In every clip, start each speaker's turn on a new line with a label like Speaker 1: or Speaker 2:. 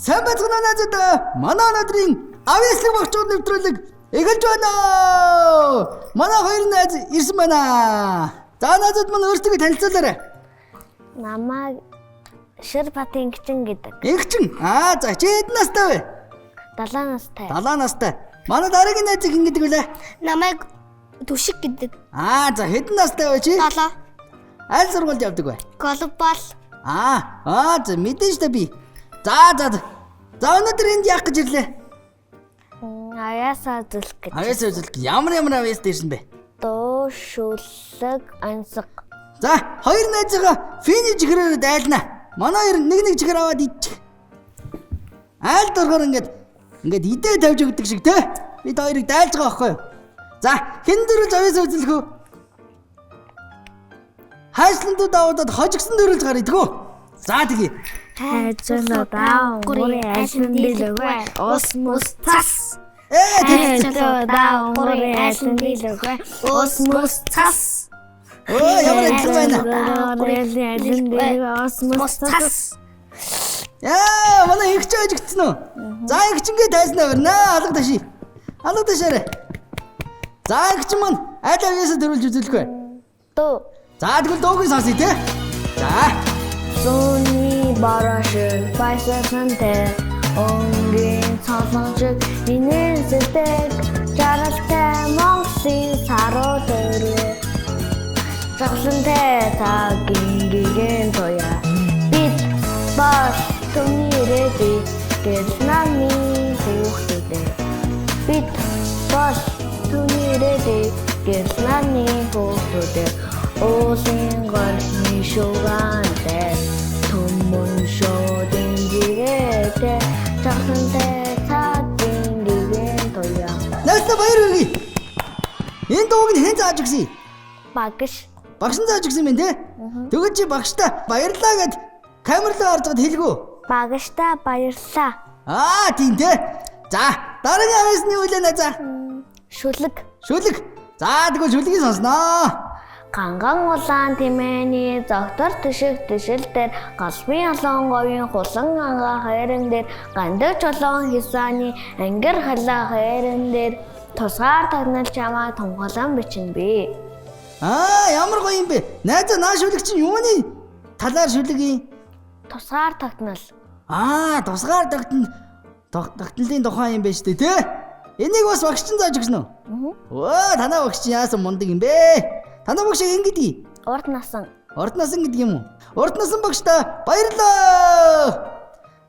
Speaker 1: Сайн байцгаана наазад манай өнөөдрийн авьяаслаг багчууд нэвтрүүлэг эхэлж байна. Манай хоёр найз ирсэн байна. За наазад мань өөрсдөө танилцуулаарай.
Speaker 2: Намайг Ширбат Ингчин гэдэг.
Speaker 1: Ингчин. За чи хэд настай вэ?
Speaker 2: 70 настай.
Speaker 1: 70 настай. Манай дараагийн найз хэн гэдэг вэ?
Speaker 3: Намайг Түшиг гэдэг.
Speaker 1: За хэдэн настай вэ чи?
Speaker 3: 7.
Speaker 1: Аль сургуульд явдаг вэ?
Speaker 3: Глобал.
Speaker 1: За мэдэн штэ би. За өнөөдөр энд яах гэж ирлээ?
Speaker 2: Аяасаа зүлх гэж.
Speaker 1: Аяасаа зүлх. Ямар авьяас дээрсэн бэ?
Speaker 2: Дуу, шүлэг, ансаг.
Speaker 1: За хоёр найзгаа фини жигрээр дайлна. Манай хоёр нэг жигэр аваад идчих. Айл дургаар ингээд идээ тавьж өгдөг шиг те. Бид хоёрыг дайлж байгаа байхгүй юу? За хэн дөрөж авьяас үзүүлэх үү? Хайслантууд даваад хожигсон дөрөж гар идэгөө. За тэгье.
Speaker 2: Хайцлаа гурийн айлын дэлгүүр осмос цас.
Speaker 1: Хайцлаа
Speaker 2: гурийн айлын дэлгүүр осмос цас.
Speaker 1: Ямар их байна.
Speaker 2: Гурийн айлын дэлгүүр осмос цас.
Speaker 1: Манай их ч ажигдсан уу? За их ч ингээд тайснаа барина. Алга таши. Алга ташаарай. За их ч мань аль авьяасаа төрүүлж үзүүлэх вэ?
Speaker 2: Дуу.
Speaker 1: За тэгвэл дуугийн сонсъё те. За.
Speaker 2: Зуны барашил байсантай онгийн цолонжиг инээсдэг жаргалтай Монголын саруу дөрөө цаглантай цагийн гигэн тоя бид бас түнийрэдий гэснами хүүхдүүдээ бид бас түнийрэдий гэснами хүүхдүүдээ Осын горны шугантай түмэн шодын жигээтэй цаглантай цагийн гигэн тоя.
Speaker 1: Найстай баяр хүргэе. Энэ дууг нь хэн зааж өгсөн?
Speaker 2: Багш.
Speaker 1: Багш нь зааж өгсөн юм те. Тэгвэл чи багштай баярлаа гэд камерлаа харцгаад хэлгүү.
Speaker 2: Багштай баярлаа.
Speaker 1: Тийм те. За дараагийн авьяасны үлээ найзаа.
Speaker 2: Шүлэг.
Speaker 1: Шүлэг. За тэгвэл шүлгийг сонсноо.
Speaker 2: Ганган улаан тимээний зогтор төшиг төшил дээр галбын алон говийн хулан ангаа хайран дээр гандаг чулуун хисааны ангир халаа хайран дээр тусгаар тагнал чамаа томголон бичин би.
Speaker 1: Ямар гоё юм бэ? Найзаа наа шүлэг чинь юуны талаар шүлэгийн?
Speaker 2: Тусгаар тагнал.
Speaker 1: Тусгаар тагналын тухай юм байна шүү дээ те. Энийг бас багш чинь зааж өгсөн үү? Танаа багш чинь яасан мундаг юм бэ? Танаа багш хэн гэдгийг?
Speaker 2: Урд насан.
Speaker 1: Урд насан гэдэг юм уу? Урд насан багштай баярлаа.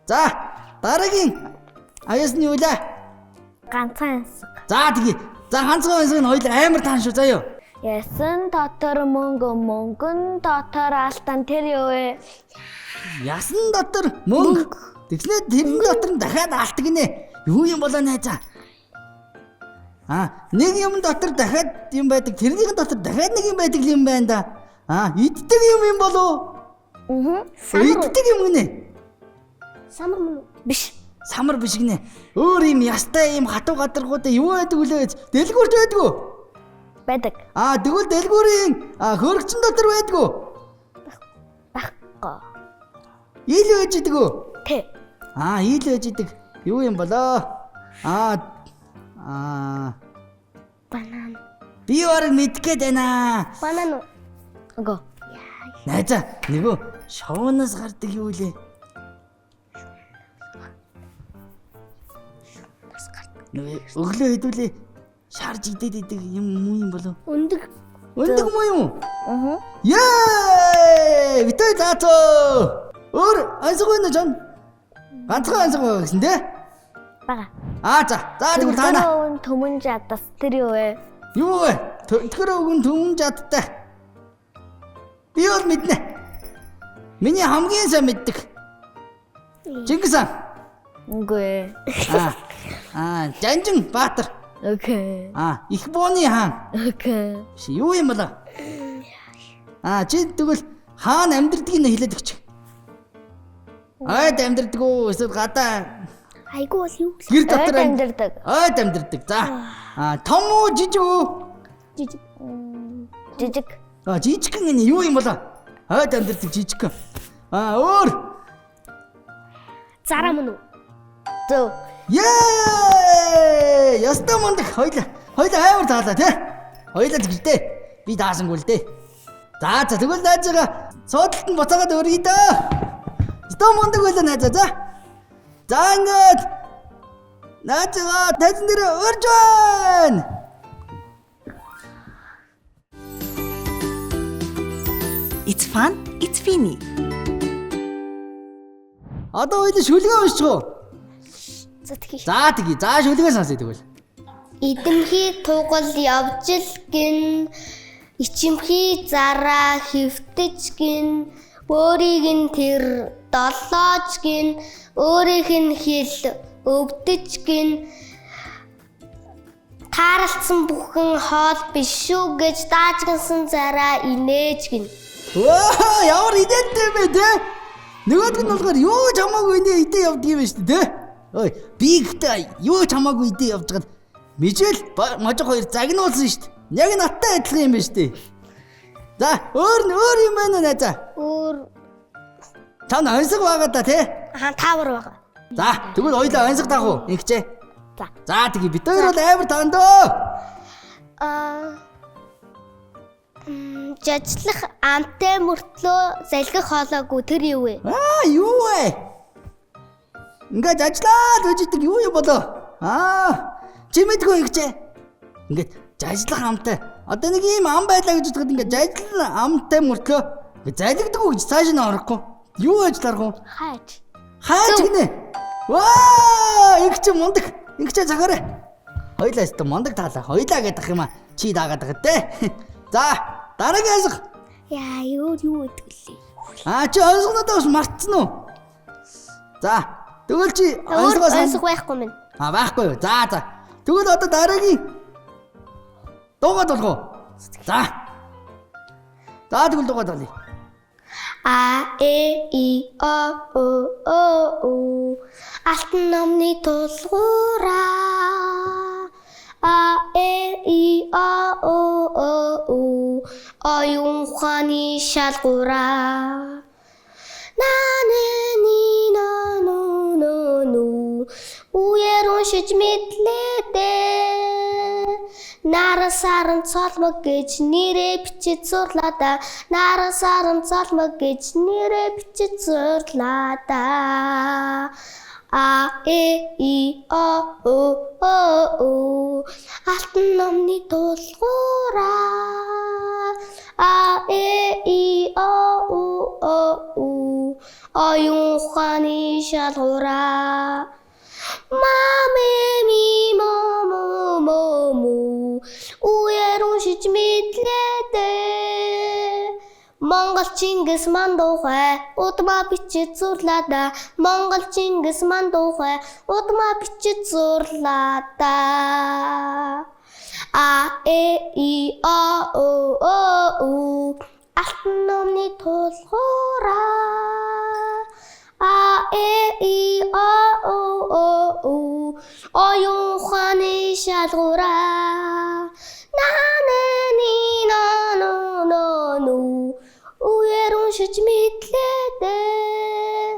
Speaker 1: За дараагийн авьяасны үлээ.
Speaker 2: Ганцхан ансаг.
Speaker 1: За тэгье. За ганцхан ансаг нь хоёул амар таан шүү заяа.
Speaker 2: Ясан дотор мөнгөн дотор алтан тэр юу вэ?
Speaker 1: Ясан дотор мөнгө. Тэгснэ тэрэн дотор нь дахиад алт гинэ. Юу юм болоо найзаа? Нэг юм дотор дахиад юм байдаг. Тэрнийхэн дотор дахиад нэг юм байдаг юм байна да. Иддэг юм болов уу? Иддэг юм гинэ.
Speaker 3: Самар мөн үү?
Speaker 2: Биш.
Speaker 1: Самар биш гинэ. Өөр юм ястай юм хатуу гадаргуудаа юу байдаг үлээ? Дэлгүүрт байдаг уу?
Speaker 2: Байдаг.
Speaker 1: Тэгвэл дэлгүүрийн хөрөгчн дотор байдаг уу?
Speaker 2: Баггүй.
Speaker 1: Ил байж идэг үү?
Speaker 2: Тэ.
Speaker 1: Ил байж идэг. Юу юм болоо?
Speaker 3: Банан.
Speaker 1: Би орог мэдгээд байна.
Speaker 3: Банан уу?
Speaker 2: Үгүй.
Speaker 1: Найзаа нөгөө шоунаас гардаг юу лээ? Өглөө хэдүүлээ шарж идээд идэг юм болов?
Speaker 3: Өндөг.
Speaker 1: Өндөг муу юм уу? Битэй заацоо. Өөр ансаг байна жан. Ганцхан ансаг байгаа гэсэн те?
Speaker 2: Бага.
Speaker 1: За тэгвэл таана.
Speaker 2: Төмөн жадас тэр юу вэ?
Speaker 1: Юу вэ? Тэр өвгөн төмөн жадтай. Би бол мэднэ. Миний хамгийн сайн мэддэг. Чингис хаан.
Speaker 2: Үгүй.
Speaker 1: Жанжин Баатар.
Speaker 2: Окей.
Speaker 1: Их бооны хаан.
Speaker 2: Окей.
Speaker 1: Юу юм болоо? Чи тэгвэл хаан амьдрдгийг нэ хэлээд өгч. Амьдрдаг уу? Эсвэл гадаа
Speaker 3: Айгу бол юу?
Speaker 1: гэр дотор
Speaker 2: амьдэрдэг.
Speaker 1: Амьдэрдэг. За. Том уу жижиг үү?
Speaker 3: Жижиг.
Speaker 2: Жижиг.
Speaker 1: Жижигхэн энэ юу юм болоо? Амьдэрдэг жижигхэн. Өөр
Speaker 3: Зараа мөн үү?
Speaker 2: Зөв.
Speaker 1: Яа! Ястаа мундаг хоёлаа амар таалаа тий. Хоёлаа тэгжтэй. Би даасангүй л дээ. За тэгвэл найзгаа суудалд нь буцаагаад өргөе дөө. Ястаа мундаг байлаа найзаа за. За ингээд найзгаа тайзан дээр өрж байна.
Speaker 4: It's fun, it's Finny.
Speaker 1: Одоо хоёул шүлгээ уншчихо.
Speaker 3: За тэгье.
Speaker 1: За тэгье. За шүлгээ сонсъё тэгвэл.
Speaker 3: Идэмхий тугал явж л гин ичимхий зараа хөвтөж гин өөрийг нь тэр долоож гин өөрийнх нь хэл өвдөж гин тааралцсан бүхэн хоол биш шүү гэж даажгансан зараа инээж гин.
Speaker 1: Оо ямар идэнтэй бэ те? Нөгөөдг нь болохоор юу ч хамаагүй нэ идэ явдаг юм шүү дээ те? Ой би ихтэй юу ч хамаагүй идэ явж гад мижэл можиг хоёр загнуулсан шүү дээ. Яг надтай адилхан юм байна шүү дээ. За өөр юм байна уу найзаа?
Speaker 3: Өөр
Speaker 1: Та онцог байгаа да те?
Speaker 3: таавар байгаа.
Speaker 1: За тэгвэл хоёлаа онцог таах уу? Ингэчээ.
Speaker 3: За.
Speaker 1: За тэгээ бид хоёр бол амар тандөө.
Speaker 3: Жажлах амтай мөртлөө залгих хоолоогүй тэр юу вэ?
Speaker 1: Юу вэ? Ингээд ажлаад үжидэг юу болоо? Чи мэдгүй ихчээ. Ингээд жажлах амтай. Одоо нэг ийм ам байлаа гэж бодоход ингээд жажлал амтай мөртлөө залгиддаг уу гэж цааш нь орохгүй. Юу ажиллах вэ? Хаач гинэ. Ваа, ихч мундаг. Ихчээ цагаарай. Хоёлаа өстө мундаг таалаа. Хоёлаа гэдэг юм аа. Чи даагаад байгаа те. За, дараагийн ансах.
Speaker 3: Яа, юу гэдгэлээ.
Speaker 1: Чи ансахнуудаа бас мартсан уу? За, тэгвэл чи
Speaker 3: Ансах байхгүй минь.
Speaker 1: Байхгүй юу. За. Тэгвэл одоо дараагийн дуугаад болох уу? За. Тэгвэл дуугаад болъё.
Speaker 3: А э и о алтан номны тулгуураа А э и о оюун ухааны шалгуураа Үер уншиж мэдлээ Наран саран цолмог гэж нэрээ бичиж зурлаа да Наран саран цолмог гэж нэрээ бичиж зурлаа да А э и о алтан номны тулгуураа А э и о оюун ухааны шалгуураа Маме ми мо Үер уншиж мэдлээ дээ Монгол Чингис маань тухай удмаа бичиж зурлаа да Монгол Чингис маань тухай удмаа бичиж зурлаа да А э и о алтан номны тулгуураа А э и о оюун ухааны шалгуураа Үер уншиж мэдлээ дээ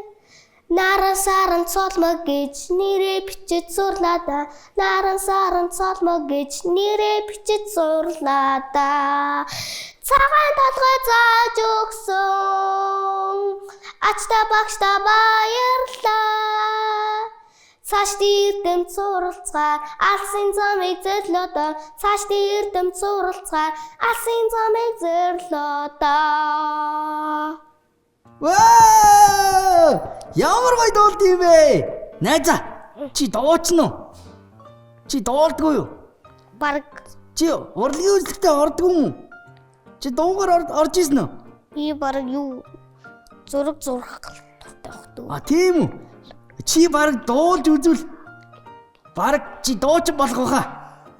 Speaker 3: Наран саран цолмог гэж нэрээ бичиж зурлаа да Наран саран цолмог гэж нэрээ бичиж зурлаа да Цагаан толгой зааж өгсөн Ачта багшта баярлаа Цааш дээрдэм зуралцгаар алсын замыг зөрлөөдөө Цааш дээрдэм зуралцгаар алсын замыг зөрлөөдөө
Speaker 1: Ваа! Ямар гоё дуулт юм бэ? Найзаа, чи дуучин уу? Чи дуулдгүй юу?
Speaker 3: Бараг
Speaker 1: Чи урлагийн үзлэгтээ ордгүй юм уу? Чи дуугаар орж ирсэн үү?
Speaker 3: би бараг юу зураг зурах дуртай бахтуу.
Speaker 1: Тийм үү? Чи баг дуулж үзвэл баг чи дуучин болох байхаа.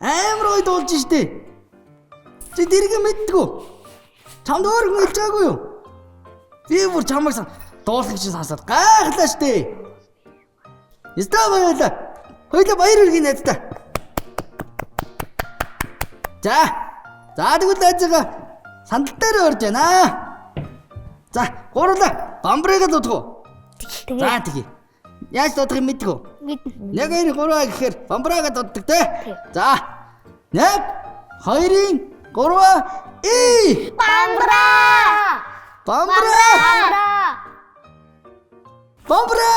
Speaker 1: Амар гоё дуулж штэ. Чи дэрэг мэддэггүй. Чамд өөр хүн хэлж байгаагүй юу? Би бүр чамайг дуулах гэж сонсоод гайхлаа штэ. Ястаа баярлаа. Хоёул баяр хүргэе найздаа. За тэгвэл найзгаа сандал дээр орж байна. За гурлаа. Бамбрыгаа дуудах уу? За тэгье. яаж дуудах юм мэдгүй.
Speaker 3: Мэднэ.
Speaker 1: 1 2 3 гэхээр бамбраага дууддаг те. За. 1 2 3 и
Speaker 3: Бамбра!
Speaker 1: бамбра. Бамбра!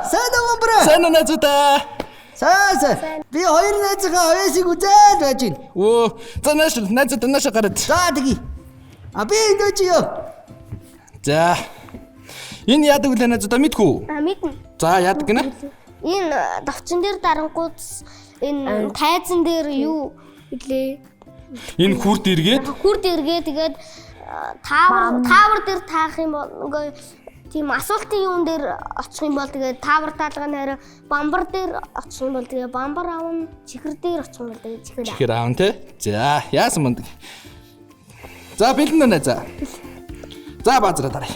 Speaker 1: Сайн уу бамбра?
Speaker 5: Сайн уу найзуудаа.
Speaker 1: Сайн. Би хоёр найзгаа авьяасыг үзээд байж гин.
Speaker 5: Оо, за найзуудаа наашаа гараад.
Speaker 1: За тгий. А би эндэж юу?
Speaker 5: За. Энэ яадаг үлээ найзуудаа мэдгүй.
Speaker 3: Мэднэ.
Speaker 5: За, яадаг гинэ?
Speaker 3: Энэ давчин дээр дарангууд энэ тайзан дээр юу илээ?
Speaker 5: Энэ хүрд эргээд
Speaker 3: Хүрд эргээ тэгээд таавар дээр таах юм бол нөгөө тийм асуултын юун дээр очих юм бол тэгээд таавар таалганы хараа бамбар дээр очих юм бол тэгээд бамбар аавн чихэр дээр очих юм бол тэгээд чихэр аав.
Speaker 5: чихэр аав те. За, яасан мундаг. За, бэлэн нэ за. За, баазраа дараа.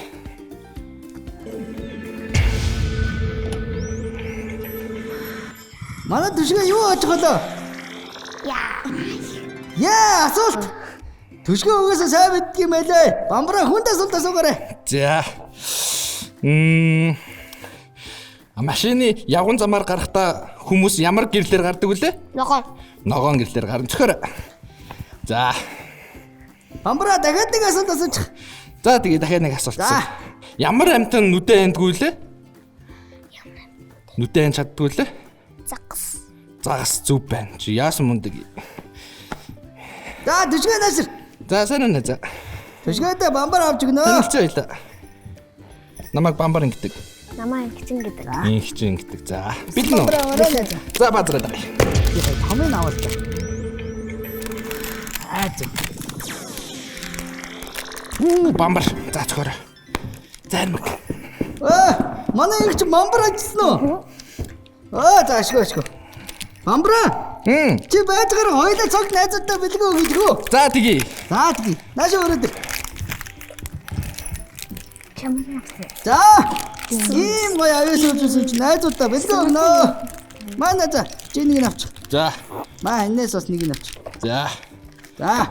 Speaker 1: Манай төшгөө юу очих болоо? Яа, асуулт. Төшгөө угаасаа сайн мэддэг юм байлээ. Бамбра хүнд асуулт асуугаарай.
Speaker 5: За. Машины явган замаар гарахдаа хүмүүс ямар гэрлэр гардаг вүлээ? Ногоон гэрлэр гарна. Зөвхөр. За.
Speaker 1: Бамбра дахиад нэг асуулт асуучих.
Speaker 5: За, тэгээ дахиад нэг асуулт.
Speaker 1: За.
Speaker 5: Ямар амтан нүдэн эндгүй лээ? Нүдэн чаддгүй лээ? Загас зүв байна. Чи яасан мундаг.
Speaker 1: За төшгөө наашир.
Speaker 5: За, сайн уу за.
Speaker 1: Төшгөөдөө бамбар авч өгнө.
Speaker 5: Танилцаа байлаа. Намайг бамбар ингэдэг.
Speaker 2: Намаа ингэсэн гэдэг.
Speaker 5: Ингэчин ингэдэг. За, бэлэн үү? За, баазраа дараа.
Speaker 1: Томын аваад.
Speaker 5: Бамбар. За, зөвхөр. Зайрмаг.
Speaker 1: Манай их ч бамбар ажилласан уу? За ашгүй. Бамбра. Чи байцгаар хоёулаа цаг найзуудтай бэлгөө өгөлгөө.
Speaker 5: За, тгий.
Speaker 1: За тгий. Наашаа өрөөд. За. Ийм гоё авьяас уусан чи найзуудтай бэлгөө өгнө. Манай за чи нэг нь авчих.
Speaker 5: За.
Speaker 1: Маа энэс бас нэг нь авчих.
Speaker 5: За.
Speaker 1: За.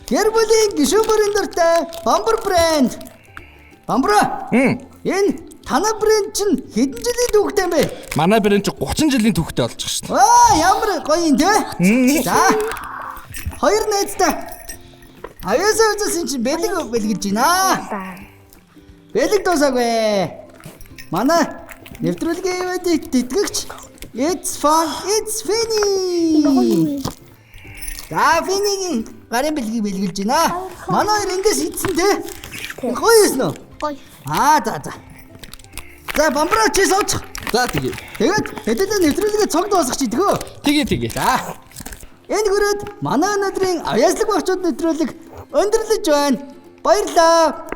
Speaker 1: Гэр бүлийн гишүүн бүрийн дуртай бамбар брэнд. Бамбра. Энэ танай брэнд чинь хэдэн жилийн түүхтэй юм бэ?
Speaker 5: Манай брэнд чинь 30 жилийн түүхтэй болж байгаа шүү дээ.
Speaker 1: Ямар гоё юм те. За. Хоёр найзтай. Авьяасаа үзсэн чинь бэлэг бэлгэж байна. Бэлэг дуусаагүй. Манай нэвтрүүлгийн ивэд тэтгэгч It's fun, it's Finny. За Finny-гийн гарын бэлгийг бэлгэлж байна. Манай хоёр ингээс хийсэн те. Гоё юусэн үү?
Speaker 3: Гоё.
Speaker 1: За. За бамбра чи суучих.
Speaker 5: За, тгий.
Speaker 1: Тэгээд хэдэн нэвтрүүлгээ цогт дуусгах чи тгөө.
Speaker 5: Тгий.
Speaker 1: За. Энэ хүрээд манай өнөөдрийн авьяаслаг багчууд нэвтрүүлэг өндөрлөж байна. Баярлаа.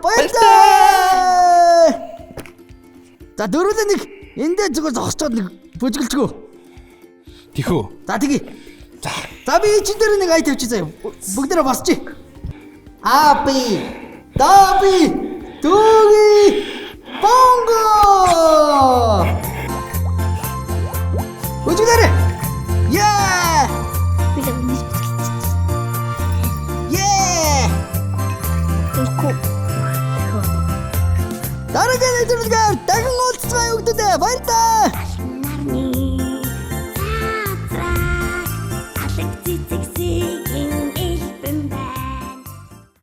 Speaker 1: За дөрөвлөө нэг эндээ зүгээр зогсчоод нэг бүжгэлжгөө.
Speaker 5: Тэхүү.
Speaker 1: За тгий. За би чи дээр нэг ай тавьчих заяа. Бүгдээрээ босчих. Апи. Таби. Туги. Бонго. Бүжгэлээрээ. Яа. Дараагийн нэвтрүүлгээр дахин уулзцгаая өгдөө. Баярлалаа.